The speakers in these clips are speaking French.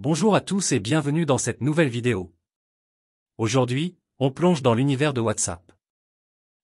Bonjour à tous et bienvenue dans cette nouvelle vidéo. Aujourd'hui, on plonge dans l'univers de WhatsApp.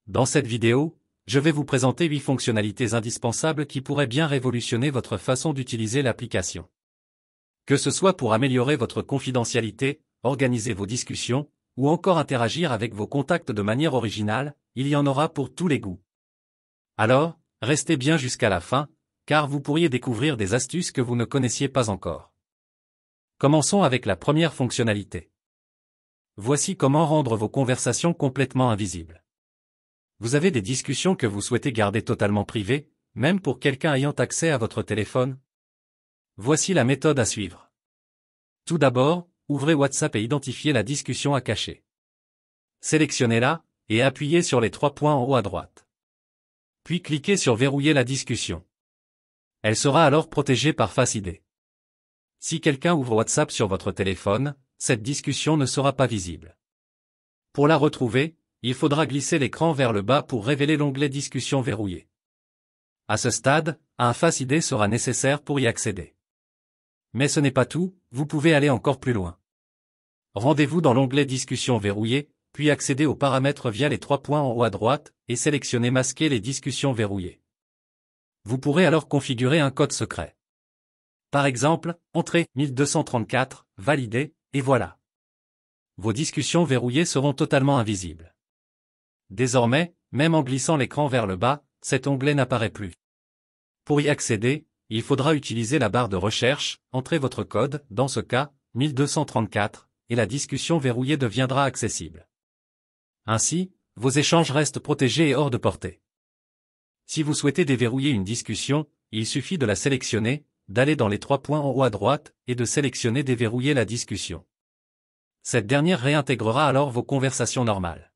Dans cette vidéo, je vais vous présenter 8 fonctionnalités indispensables qui pourraient bien révolutionner votre façon d'utiliser l'application. Que ce soit pour améliorer votre confidentialité, organiser vos discussions, ou encore interagir avec vos contacts de manière originale, il y en aura pour tous les goûts. Alors, restez bien jusqu'à la fin, car vous pourriez découvrir des astuces que vous ne connaissiez pas encore. Commençons avec la première fonctionnalité. Voici comment rendre vos conversations complètement invisibles. Vous avez des discussions que vous souhaitez garder totalement privées, même pour quelqu'un ayant accès à votre téléphone? Voici la méthode à suivre. Tout d'abord, ouvrez WhatsApp et identifiez la discussion à cacher. Sélectionnez-la, et appuyez sur les 3 points en haut à droite. Puis cliquez sur Verrouiller la discussion. Elle sera alors protégée par Face ID. Si quelqu'un ouvre WhatsApp sur votre téléphone, cette discussion ne sera pas visible. Pour la retrouver, il faudra glisser l'écran vers le bas pour révéler l'onglet Discussion verrouillée. À ce stade, un Face ID sera nécessaire pour y accéder. Mais ce n'est pas tout, vous pouvez aller encore plus loin. Rendez-vous dans l'onglet Discussion verrouillée, puis accédez aux paramètres via les 3 points en haut à droite, et sélectionnez Masquer les discussions verrouillées. Vous pourrez alors configurer un code secret. Par exemple, entrez 1234, validez, et voilà. Vos discussions verrouillées seront totalement invisibles. Désormais, même en glissant l'écran vers le bas, cet onglet n'apparaît plus. Pour y accéder, il faudra utiliser la barre de recherche, entrez votre code, dans ce cas, 1234, et la discussion verrouillée deviendra accessible. Ainsi, vos échanges restent protégés et hors de portée. Si vous souhaitez déverrouiller une discussion, il suffit de la sélectionner, d'aller dans les 3 points en haut à droite, et de sélectionner Déverrouiller la discussion. Cette dernière réintégrera alors vos conversations normales.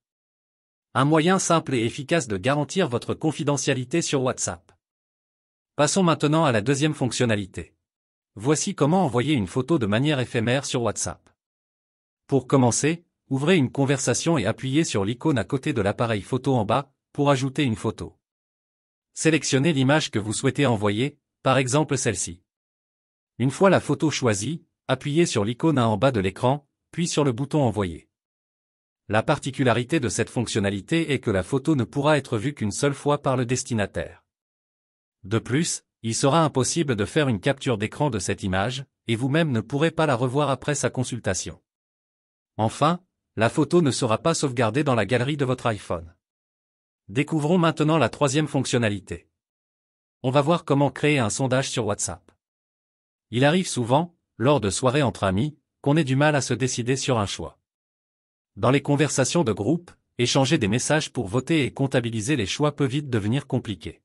Un moyen simple et efficace de garantir votre confidentialité sur WhatsApp. Passons maintenant à la deuxième fonctionnalité. Voici comment envoyer une photo de manière éphémère sur WhatsApp. Pour commencer, ouvrez une conversation et appuyez sur l'icône à côté de l'appareil photo en bas, pour ajouter une photo. Sélectionnez l'image que vous souhaitez envoyer, par exemple celle-ci. Une fois la photo choisie, appuyez sur l'icône en bas de l'écran, puis sur le bouton Envoyer. La particularité de cette fonctionnalité est que la photo ne pourra être vue qu'une seule fois par le destinataire. De plus, il sera impossible de faire une capture d'écran de cette image, et vous-même ne pourrez pas la revoir après sa consultation. Enfin, la photo ne sera pas sauvegardée dans la galerie de votre iPhone. Découvrons maintenant la troisième fonctionnalité. On va voir comment créer un sondage sur WhatsApp. Il arrive souvent, lors de soirées entre amis, qu'on ait du mal à se décider sur un choix. Dans les conversations de groupe, échanger des messages pour voter et comptabiliser les choix peut vite devenir compliqué.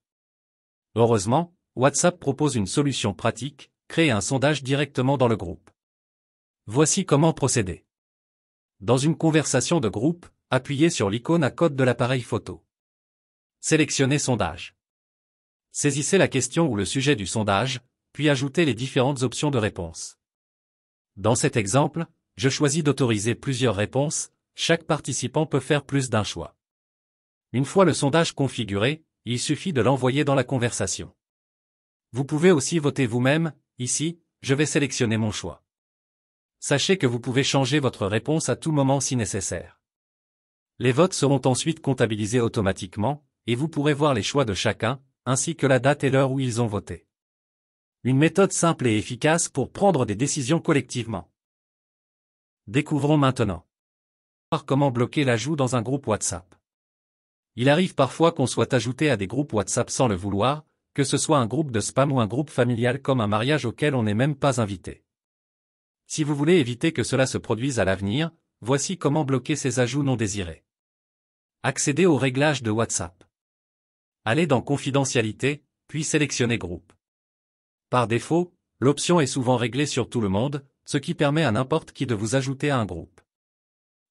Heureusement, WhatsApp propose une solution pratique, créer un sondage directement dans le groupe. Voici comment procéder. Dans une conversation de groupe, appuyez sur l'icône à côté de l'appareil photo. Sélectionnez Sondage. Saisissez la question ou le sujet du sondage, puis ajoutez les différentes options de réponse. Dans cet exemple, je choisis d'autoriser plusieurs réponses, chaque participant peut faire plus d'un choix. Une fois le sondage configuré, il suffit de l'envoyer dans la conversation. Vous pouvez aussi voter vous-même, ici, je vais sélectionner mon choix. Sachez que vous pouvez changer votre réponse à tout moment si nécessaire. Les votes seront ensuite comptabilisés automatiquement, et vous pourrez voir les choix de chacun, ainsi que la date et l'heure où ils ont voté. Une méthode simple et efficace pour prendre des décisions collectivement. Découvrons maintenant comment bloquer l'ajout dans un groupe WhatsApp. Il arrive parfois qu'on soit ajouté à des groupes WhatsApp sans le vouloir, que ce soit un groupe de spam ou un groupe familial comme un mariage auquel on n'est même pas invité. Si vous voulez éviter que cela se produise à l'avenir, voici comment bloquer ces ajouts non désirés. Accédez aux réglages de WhatsApp. Allez dans Confidentialité, puis sélectionnez Groupe. Par défaut, l'option est souvent réglée sur tout le monde, ce qui permet à n'importe qui de vous ajouter à un groupe.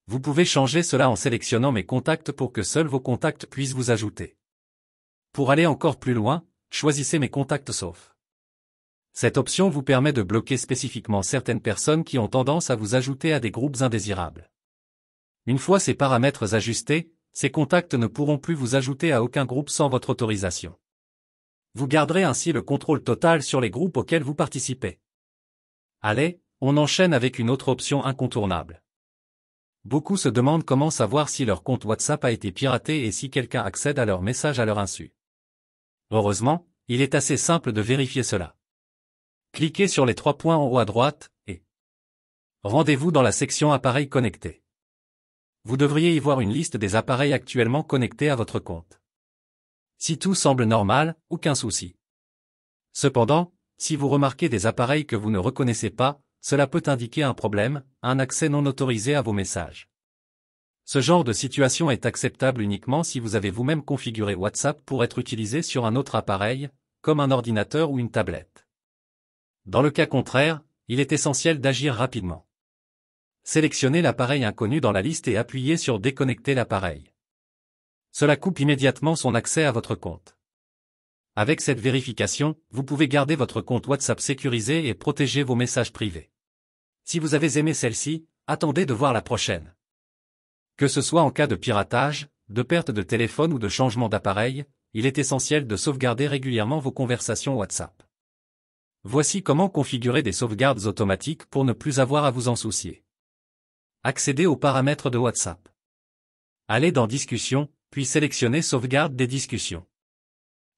Vous pouvez changer cela en sélectionnant Mes contacts pour que seuls vos contacts puissent vous ajouter. Pour aller encore plus loin, choisissez Mes contacts sauf. Cette option vous permet de bloquer spécifiquement certaines personnes qui ont tendance à vous ajouter à des groupes indésirables. Une fois ces paramètres ajustés, ces contacts ne pourront plus vous ajouter à aucun groupe sans votre autorisation. Vous garderez ainsi le contrôle total sur les groupes auxquels vous participez. Allez, On enchaîne avec une autre option incontournable. Beaucoup se demandent comment savoir si leur compte WhatsApp a été piraté et si quelqu'un accède à leurs messages à leur insu. Heureusement, il est assez simple de vérifier cela. Cliquez sur les 3 points en haut à droite, et rendez-vous dans la section appareils connectés. Vous devriez y voir une liste des appareils actuellement connectés à votre compte. Si tout semble normal, aucun souci. Cependant, si vous remarquez des appareils que vous ne reconnaissez pas, cela peut indiquer un problème, un accès non autorisé à vos messages. Ce genre de situation est acceptable uniquement si vous avez vous-même configuré WhatsApp pour être utilisé sur un autre appareil, comme un ordinateur ou une tablette. Dans le cas contraire, il est essentiel d'agir rapidement. Sélectionnez l'appareil inconnu dans la liste et appuyez sur Déconnecter l'appareil. Cela coupe immédiatement son accès à votre compte. Avec cette vérification, vous pouvez garder votre compte WhatsApp sécurisé et protéger vos messages privés. Si vous avez aimé celle-ci, attendez de voir la prochaine. Que ce soit en cas de piratage, de perte de téléphone ou de changement d'appareil, il est essentiel de sauvegarder régulièrement vos conversations WhatsApp. Voici comment configurer des sauvegardes automatiques pour ne plus avoir à vous en soucier. Accédez aux paramètres de WhatsApp. Allez dans Discussions, puis sélectionnez Sauvegarde des discussions.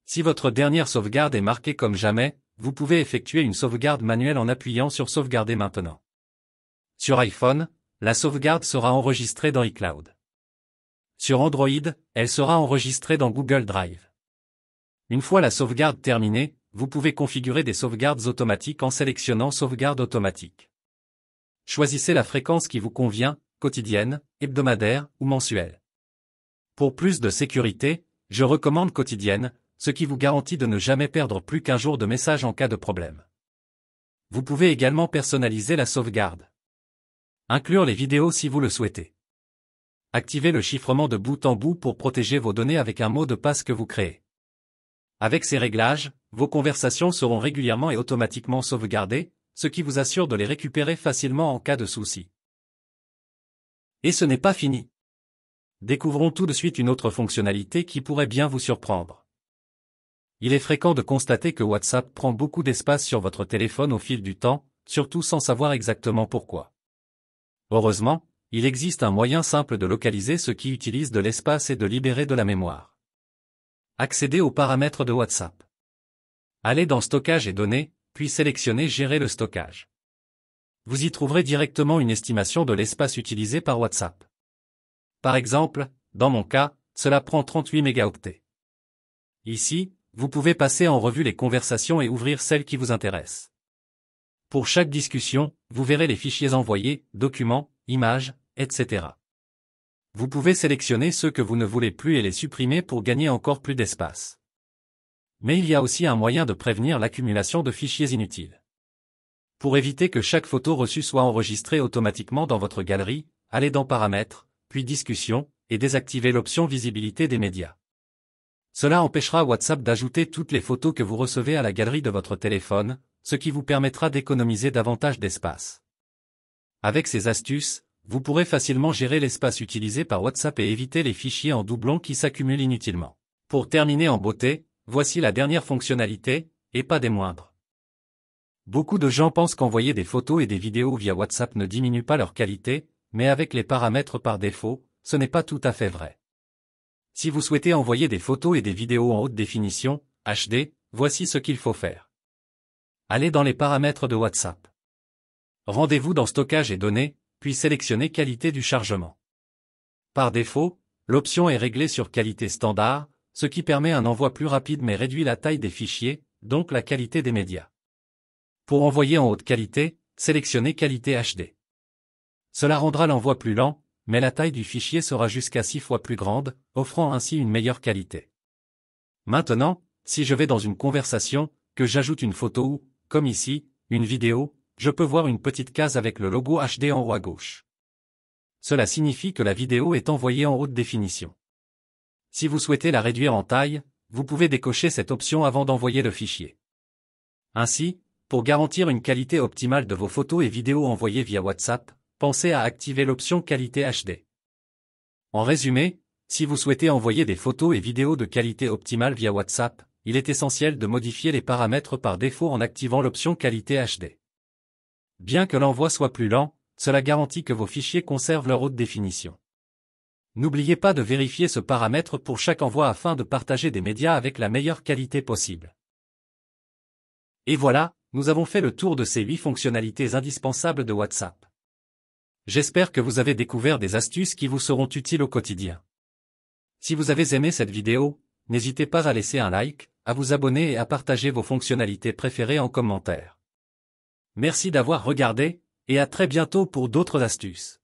Si votre dernière sauvegarde est marquée comme jamais, vous pouvez effectuer une sauvegarde manuelle en appuyant sur Sauvegarder maintenant. Sur iPhone, la sauvegarde sera enregistrée dans iCloud. Sur Android, elle sera enregistrée dans Google Drive. Une fois la sauvegarde terminée, vous pouvez configurer des sauvegardes automatiques en sélectionnant Sauvegarde automatique. Choisissez la fréquence qui vous convient, quotidienne, hebdomadaire ou mensuelle. Pour plus de sécurité, je recommande quotidienne, ce qui vous garantit de ne jamais perdre plus qu'un jour de message en cas de problème. Vous pouvez également personnaliser la sauvegarde. Inclure les vidéos si vous le souhaitez. Activez le chiffrement de bout en bout pour protéger vos données avec un mot de passe que vous créez. Avec ces réglages, vos conversations seront régulièrement et automatiquement sauvegardées, ce qui vous assure de les récupérer facilement en cas de souci. Et ce n'est pas fini. Découvrons tout de suite une autre fonctionnalité qui pourrait bien vous surprendre. Il est fréquent de constater que WhatsApp prend beaucoup d'espace sur votre téléphone au fil du temps, surtout sans savoir exactement pourquoi. Heureusement, il existe un moyen simple de localiser ce qui utilise de l'espace et de libérer de la mémoire. Accédez aux paramètres de WhatsApp. Allez dans Stockage et données, puis sélectionnez Gérer le stockage. Vous y trouverez directement une estimation de l'espace utilisé par WhatsApp. Par exemple, dans mon cas, cela prend 38 mégaoctets. Ici, vous pouvez passer en revue les conversations et ouvrir celles qui vous intéressent. Pour chaque discussion, vous verrez les fichiers envoyés, documents, images, etc. Vous pouvez sélectionner ceux que vous ne voulez plus et les supprimer pour gagner encore plus d'espace. Mais il y a aussi un moyen de prévenir l'accumulation de fichiers inutiles. Pour éviter que chaque photo reçue soit enregistrée automatiquement dans votre galerie, allez dans Paramètres, puis Discussions, et désactivez l'option Visibilité des médias. Cela empêchera WhatsApp d'ajouter toutes les photos que vous recevez à la galerie de votre téléphone, ce qui vous permettra d'économiser davantage d'espace. Avec ces astuces, vous pourrez facilement gérer l'espace utilisé par WhatsApp et éviter les fichiers en doublon qui s'accumulent inutilement. Pour terminer en beauté, voici la dernière fonctionnalité, et pas des moindres. Beaucoup de gens pensent qu'envoyer des photos et des vidéos via WhatsApp ne diminue pas leur qualité, mais avec les paramètres par défaut, ce n'est pas tout à fait vrai. Si vous souhaitez envoyer des photos et des vidéos en haute définition, HD, voici ce qu'il faut faire. Allez dans les paramètres de WhatsApp. Rendez-vous dans Stockage et données, puis sélectionnez Qualité du chargement. Par défaut, l'option est réglée sur Qualité standard, ce qui permet un envoi plus rapide mais réduit la taille des fichiers, donc la qualité des médias. Pour envoyer en haute qualité, sélectionnez Qualité HD. Cela rendra l'envoi plus lent, mais la taille du fichier sera jusqu'à 6 fois plus grande, offrant ainsi une meilleure qualité. Maintenant, si je vais dans une conversation, que j'ajoute une photo ou, comme ici, une vidéo, je peux voir une petite case avec le logo HD en haut à gauche. Cela signifie que la vidéo est envoyée en haute définition. Si vous souhaitez la réduire en taille, vous pouvez décocher cette option avant d'envoyer le fichier. Ainsi, pour garantir une qualité optimale de vos photos et vidéos envoyées via WhatsApp, pensez à activer l'option Qualité HD. En résumé, si vous souhaitez envoyer des photos et vidéos de qualité optimale via WhatsApp, il est essentiel de modifier les paramètres par défaut en activant l'option Qualité HD. Bien que l'envoi soit plus lent, cela garantit que vos fichiers conservent leur haute définition. N'oubliez pas de vérifier ce paramètre pour chaque envoi afin de partager des médias avec la meilleure qualité possible. Et voilà, nous avons fait le tour de ces 8 fonctionnalités indispensables de WhatsApp. J'espère que vous avez découvert des astuces qui vous seront utiles au quotidien. Si vous avez aimé cette vidéo, n'hésitez pas à laisser un like, à vous abonner et à partager vos fonctionnalités préférées en commentaire. Merci d'avoir regardé, et à très bientôt pour d'autres astuces.